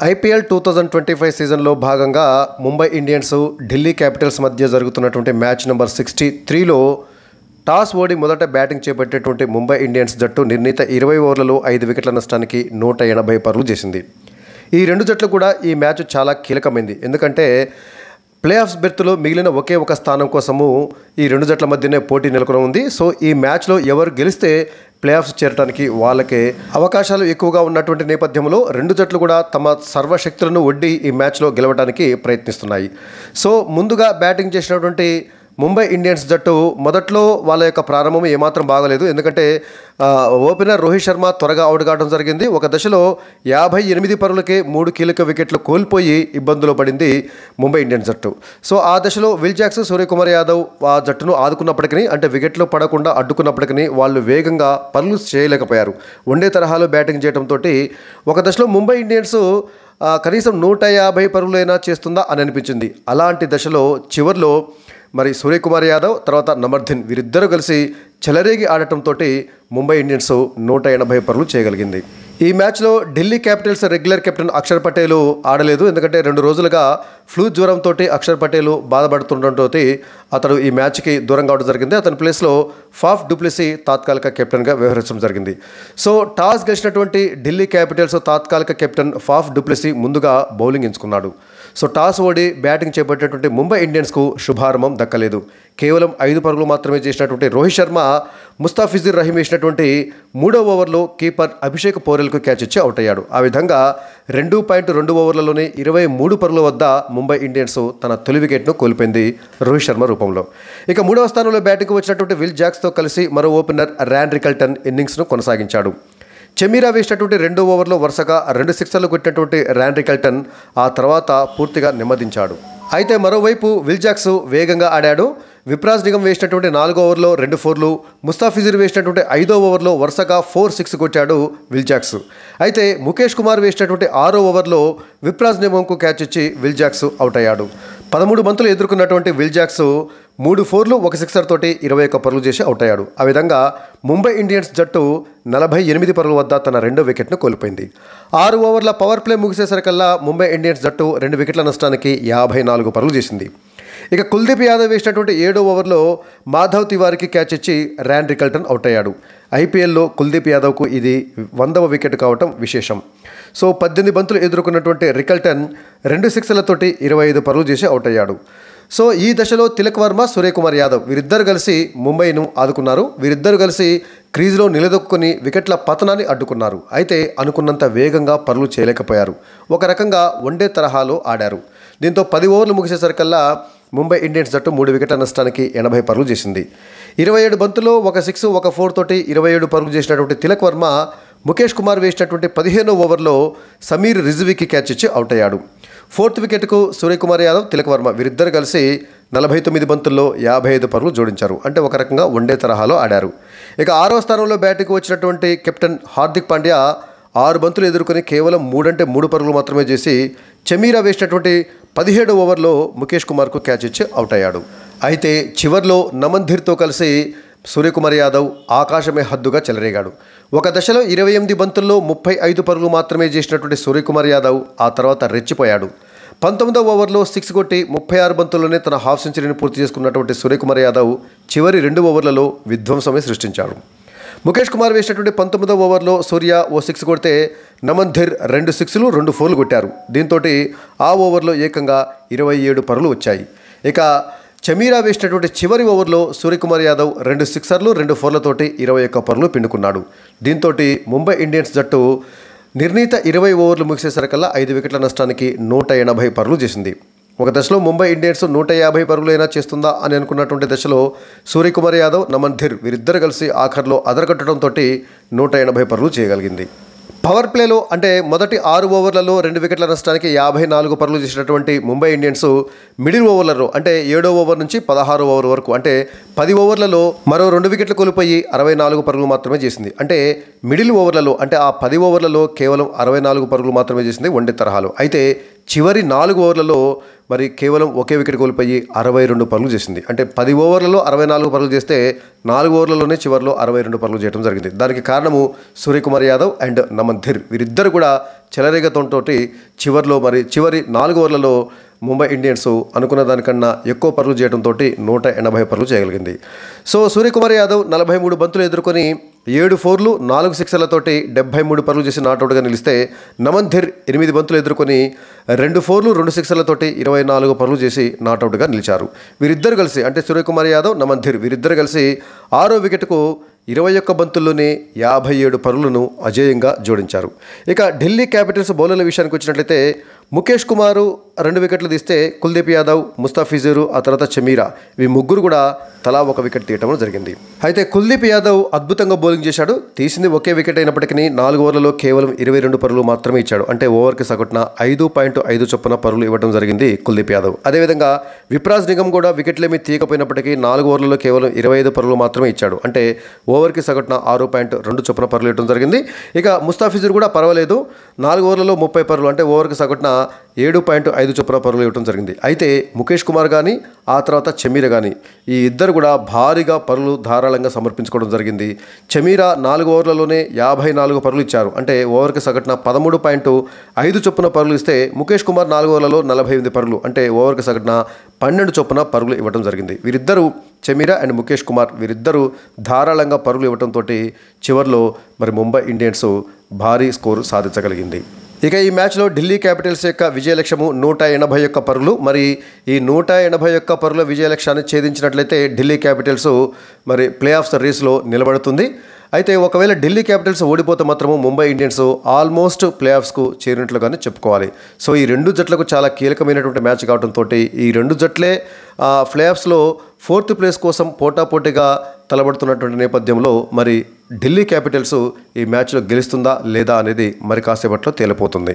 IPL 2025 సీజన్లో భాగంగా Mumbai Indians Delhi Capitals మధ్య జరుగుతున్నటువంటి మ్యాచ్ నెంబర్ 63లో టాస్ ఓడి మొదట బ్యాటింగ్ చేపట్టేటువంటి ముంబై ఇండియన్స్ జట్టు నిర్ణీత 20 ఓవర్లలో 5 వికెట్ల నష్టానికి 180 పరుగులు చేసింది. ఈ రెండు జట్లు కూడా ఈ మ్యాచ్ చాలా కీలకమైంది. ఎందుకంటే ప్లే ఆఫ్స్ బెర్త్లో మిగిలిన ఒకే ఒక స్థానం కోసము ఈ రెండు జట్ల మధ్యనే పోటీ నెలకొని ఉంది. సో ఈ మ్యాచ్లో ఎవరు గెలిస్తే ప్లే ఆఫ్స్ చేరడానికి వాళ్ళకే అవకాశాలు ఎక్కువగా ఉన్నటువంటి నేపథ్యంలో రెండు జట్లు కూడా తమ సర్వశక్తులను ఒడ్డి ఈ మ్యాచ్లో గెలవడానికి ప్రయత్నిస్తున్నాయి. సో ముందుగా బ్యాటింగ్ చేసినటువంటి ముంబై ఇండియన్స్ జట్టు మొదట్లో వాళ్ళ యొక్క ప్రారంభం ఏమాత్రం బాగలేదు. ఎందుకంటే ఓపెనర్ రోహిత్ శర్మ త్వరగా అవుట్ కావడం జరిగింది. ఒక దశలో 58 పరుగులకే 3 కీలక వికెట్లు కోల్పోయి ఇబ్బందులు పడింది ముంబై ఇండియన్స్ జట్టు. సో ఆ దశలో విల్ జాక్స్, సూర్యకుమార్ యాదవ్ ఆ జట్టును ఆదుకున్నప్పటికీ, అంటే వికెట్లు పడకుండా అడ్డుకున్నప్పటికీ వాళ్ళు వేగంగా పనులు చేయలేకపోయారు. వన్డే తరహాలో బ్యాటింగ్ చేయడంతో ఒక దశలో ముంబై ఇండియన్స్ కనీసం 150 పరుగులైనా చేస్తుందా అని అనిపించింది. అలాంటి దశలో చివర్లో మరి సూర్యకుమార్ యాదవ్ తర్వాత నమర్ధిన్ వీరిద్దరూ కలిసి చెలరేగి ఆడటంతో ముంబై ఇండియన్స్ 180 పరుగులు చేయగలిగింది. ఈ మ్యాచ్లో Delhi capitals regular captain Akshar Patel ఆడలేదు. ఎందుకంటే 2 రోజులుగా ఫ్లూ జ్వరంతో అక్షర్ పటేల్ బాధపడుతుండటంతో అతడు ఈ మ్యాచ్కి దూరం కావడం జరిగింది. అతని ప్లేస్లో ఫాఫ్ డుప్లెసీ తాత్కాలిక కెప్టెన్గా వ్యవహరించడం జరిగింది. సో టాస్ గెలిచినటువంటి ఢిల్లీ క్యాపిటల్స్ తాత్కాలిక కెప్టెన్ ఫాఫ్ డుప్లెసీ ముందుగా బౌలింగ్ ఎంచుకున్నాడు. సో టాస్ ఓడి బ్యాటింగ్ చేపట్టేటువంటి ముంబై ఇండియన్స్కు శుభారంభం దక్కలేదు. కేవలం 5 పరుగులు మాత్రమే చేసినటువంటి రోహిత్ శర్మ ముస్తాఫిజుర్ రహీం వేసినటువంటి 3వ ఓవర్లో కీపర్ అభిషేక్ పోరెల్కు క్యాచ్ ఇచ్చి అవుట్ అయ్యాడు. ఆ విధంగా 2.2 ఓవర్లలోనే 23 పరుగుల వద్ద ముంబై ఇండియన్స్ తన తొలి వికెట్ను కోల్పోయింది రోహిత్ శర్మ రూపంలో. ఇక 3వ స్థానంలో బ్యాటింగ్కు వచ్చినటువంటి విల్ జాక్స్తో కలిసి మరో ఓపెనర్ ర్యాన్ రికల్టన్ ఇన్నింగ్స్ను కొనసాగించాడు. చెమీరా వేసినటువంటి 2వ ఓవర్లో వరుసగా 2 సిక్సర్లు కొట్టినటువంటి ర్యాన్ రికల్టన్ ఆ తర్వాత పూర్తిగా నెమ్మదించాడు. అయితే మరోవైపు విల్ జాక్స్ వేగంగా ఆడాడు. విప్రాజ్ నిగమ్ వేసినటువంటి 4వ ఓవర్లో 2 ఫోర్లు, ముస్తాఫిజుర్ వేసినటువంటి 5వ ఓవర్లో వరుసగా 4 6 కొట్టాడు విల్ జాక్స్. అయితే ముఖేష్ కుమార్ వేసినటువంటి 6వ ఓవర్లో విప్రాజ్ నిగమ్కు క్యాచ్ ఇచ్చి విల్ జాక్స్ అవుట్ అయ్యాడు. 13 బంతులు ఎదుర్కొన్నటువంటి విల్ జాక్స్ 3 ఫోర్లు 1 సిక్సర్ తోటి 21 పరుగులు చేసి అవుట్ అయ్యాడు. ఆ విధంగా ముంబై ఇండియన్స్ జట్టు 48 పరుగుల వద్ద తన 2వ వికెట్ను కోల్పోయింది. 6 ఓవర్ల పవర్ ప్లే ముగిసేసరికల్లా ముంబై ఇండియన్స్ జట్టు 2 వికెట్ల నష్టానికి 54 పరుగులు చేసింది. ఇక కుల్దీప్ యాదవ్ వేసినటువంటి 7వ ఓవర్లో మాధవ్ తివారికి క్యాచ్ ఇచ్చి ర్యాన్ రికల్టన్ అవుట్ అయ్యాడు. ఐపీఎల్లో కుల్దీప్ యాదవ్కు ఇది 100వ వికెట్ కావటం విశేషం. సో 18 బంతులు ఎదుర్కొన్నటువంటి రికల్టన్ 2 సిక్సర్లతోటి 25 పరుగులు చేసి అవుట్ అయ్యాడు. సో ఈ దశలో తిలక్ వర్మ, సూర్యకుమార్ యాదవ్ వీరిద్దరు కలిసి ముంబైను ఆదుకున్నారు. వీరిద్దరు కలిసి క్రీజ్లో నిలదొక్కుని వికెట్ల పతనాన్ని అడ్డుకున్నారు. అయితే అనుకున్నంత వేగంగా పరుగులు చేయలేకపోయారు. ఒక రకంగా వన్డే తరహాలో ఆడారు. దీంతో 10 ఓవర్లు ముగిసేసరికల్లా ముంబై ఇండియన్స్ జట్టు 3 వికెట్ల నష్టానికి 80 పరుగులు చేసింది. 27 బంతుల్లో 1 6 1 4 తోటి 27 పరుగులు చేసినటువంటి తిలక్ వర్మ ముఖేష్ కుమార్ వేసినటువంటి 15వ ఓవర్లో సమీర్ రిజ్వీకి క్యాచ్ ఇచ్చి అవుట్ అయ్యాడు. 4th వికెట్కు సూర్యకుమార్ యాదవ్, తిలక్ వర్మ వీరిద్దరు కలిసి 49 బంతుల్లో 55 పరుగులు జోడించారు. అంటే ఒక రకంగా వన్డే తరహాలో ఆడారు. ఇక 6వ స్థానంలో బ్యాటింగ్కు వచ్చినటువంటి కెప్టెన్ హార్దిక్ పాండ్యా 6 బంతులు ఎదుర్కొని కేవలం 3 పరుగులు మాత్రమే చేసి చెమీరా వేసినటువంటి 17వ ఓవర్లో ముఖేష్ కుమార్కు క్యాచ్ ఇచ్చి అవుట్ అయ్యాడు. అయితే చివర్లో నమన్ధీర్తో కలిసి సూర్యకుమార్ యాదవ్ ఆకాశమే హద్దుగా చెలరేగాడు. ఒక దశలో 28 బంతుల్లో 35 పరుగులు మాత్రమే చేసినటువంటి సూర్యకుమార్ యాదవ్ ఆ తర్వాత రెచ్చిపోయాడు. 19వ ఓవర్లో 6 కొట్టి 36 బంతుల్లోనే తన హాఫ్ సెంచరీని పూర్తి చేసుకున్నటువంటి సూర్యకుమార్ యాదవ్ చివరి 2 ఓవర్లలో విధ్వంసమే సృష్టించాడు. ముఖేష్ కుమార్ వేసినటువంటి 19వ ఓవర్లో సూర్య ఓ 6 కొడితే నమన్ధీర్ 2 సిక్స్లు 2 ఫోర్లు కొట్టారు. దీంతో ఆ ఓవర్లో ఏకంగా 27 పరుగులు వచ్చాయి. ఇక చెమీరా వేసినటువంటి చివరి ఓవర్లో సూర్యకుమార్ యాదవ్ 2 సిక్సర్లు 2 ఫోర్లతోటి 21 పరుగులు పిండుకున్నాడు. దీంతో ముంబై ఇండియన్స్ జట్టు నిర్ణీత 20 ఓవర్లు ముగిసేసరికల్లా 5 వికెట్ల నష్టానికి 180 పరుగులు చేసింది. ఒక దశలో ముంబై ఇండియన్స్ 150 పరుగులైనా చేస్తుందా అని అనుకున్నటువంటి దశలో సూర్యకుమార్ యాదవ్, నమన్ధీర్ వీరిద్దరు కలిసి ఆఖర్లో అదరగొట్టడంతో 180 పరుగులు చేయగలిగింది. పవర్ ప్లేలో అంటే మొదటి 6 ఓవర్లలో 2 వికెట్ల నష్టానికి 54 పరుగులు చేసినటువంటి ముంబై ఇండియన్స్ మిడిల్ ఓవర్లలో అంటే 7వ ఓవర్ నుంచి 16వ ఓవర్ వరకు అంటే 10 ఓవర్లలో మరో 2 వికెట్లు కోల్పోయి 64 పరుగులు మాత్రమే చేసింది. అంటే మిడిల్ ఓవర్లలో అంటే ఆ 10 ఓవర్లలో కేవలం 64 పరుగులు మాత్రమే చేసింది వన్డే తరహాలో. అయితే చివరి 4 ఓవర్లలో మరి కేవలం ఒకే వికెట్ కోల్పోయి 62 పరుగులు చేసింది. అంటే 10 ఓవర్లలో 64 పరుగులు చేస్తే 4 ఓవర్లలోనే చివరిలో 62 పరుగులు చేయడం జరిగింది. దానికి కారణము సూర్యకుమార్ యాదవ్ అండ్ నమన్ ధీర్ వీరిద్దరు కూడా చెలరేగతంతోటి చివరి 4 ఓవర్లలో ముంబై ఇండియన్స్ అనుకున్న దానికన్నా ఎక్కువ పరుగులు చేయడంతో 180 పరుగులు చేయగలిగింది. సో సూర్యకుమార్ యాదవ్ 43 బంతులు ఎదుర్కొని 7 ఫోర్లు 4 సిక్సర్లతోటి 73 పరుగులు చేసి నాట్అవుట్గా నిలిస్తే నమన్ ధీర్ 8 బంతులు ఎదుర్కొని 2 ఫోర్లు 2 సిక్సర్లతోటి 24 పరుగులు చేసి నాట్అవుట్గా నిలిచారు. వీరిద్దరు కలిసి అంటే సూర్యకుమార్ యాదవ్ నమన్ ధీర్ వీరిద్దరు కలిసి 6వ వికెట్కు 21 బంతుల్లోనే 57 పరుగులను అజేయంగా జోడించారు. ఇక ఢిల్లీ క్యాపిటల్స్ బౌలర్ల విషయానికి వచ్చినట్లయితే ముఖేష్ కుమార్ 2 వికెట్లు తీస్తే కుల్దీప్ యాదవ్, ముస్తాఫిజుర్, ఆ తర్వాత చమీరా ఇవి ముగ్గురు కూడా తలా 1 వికెట్ తీయటం జరిగింది. అయితే కుల్దీప్ యాదవ్ అద్భుతంగా బౌలింగ్ చేశాడు. తీసింది ఒకే వికెట్ అయినప్పటికీ 4 ఓవర్లలో కేవలం 22 పరుగులు మాత్రమే ఇచ్చాడు. అంటే ఓవర్కి సగటున 5.5 చొప్పున పరుగులు ఇవ్వడం జరిగింది కుల్దీప్ యాదవ్. అదేవిధంగా విప్రాజ్ నిగమ్ కూడా వికెట్లేమీ తీయకపోయినప్పటికీ 4 ఓవర్లలో కేవలం 25 పరుగులు మాత్రమే ఇచ్చాడు. అంటే ఓవర్కి సగటున 6.2 చొప్పున పరుగులు ఇవ్వడం జరిగింది. ఇక ముస్తాఫిజుర్ కూడా పర్వాలేదు, 4 ఓవర్లలో 30 పరుగులు అంటే ఓవర్కి సగటున 7.5 చొప్పున పరుగులు ఇవ్వడం జరిగింది. అయితే ముఖేష్ కుమార్ కానీ ఆ తర్వాత చమీరా కానీ ఈ ఇద్దరు కూడా భారీగా పరుగులు ధారాళంగా సమర్పించుకోవడం జరిగింది. చమీరా 4 ఓవర్లలోనే 54 పరుగులు ఇచ్చారు. అంటే ఓవర్కి సగటున 13.5 చొప్పున పరుగులు ఇస్తే ముఖేష్ కుమార్ 4 ఓవర్లలో 48 పరుగులు అంటే ఓవర్కి సగటున 12 చొప్పున పరుగులు ఇవ్వడం జరిగింది. వీరిద్దరూ చమీరా అండ్ ముఖేష్ కుమార్ వీరిద్దరూ ధారాళంగా పరుగులు ఇవ్వడంతో చివరిలో మరి ముంబై ఇండియన్స్ భారీ స్కోరు సాధించగలిగింది. ఇక ఈ మ్యాచ్లో ఢిల్లీ క్యాపిటల్స్ యొక్క విజయ లక్ష్యము 181 పరుగులు. మరి ఈ 181 పరుగుల విజయ లక్ష్యాన్ని ఛేదించినట్లయితే ఢిల్లీ క్యాపిటల్స్ మరి ప్లే ఆఫ్స్ రేస్లో నిలబడుతుంది. అయితే ఒకవేళ ఢిల్లీ క్యాపిటల్స్ ఓడిపోతే మాత్రము ముంబై ఇండియన్స్ ఆల్మోస్ట్ ప్లే ఆఫ్స్కు చేరినట్లుగానే చెప్పుకోవాలి. సో ఈ 2 జట్లకు చాలా కీలకమైనటువంటి మ్యాచ్ కావడంతో ఈ 2 జట్లే ప్లే ఆఫ్స్లో 4th ప్లేస్ కోసం పోటాపోటీగా తలబడుతున్నటువంటి నేపథ్యంలో మరి ఢిల్లీ క్యాపిటల్స్ ఈ మ్యాచ్లో గెలుస్తుందా లేదా అనేది మరి కాసేపట్లో తేలిపోతుంది.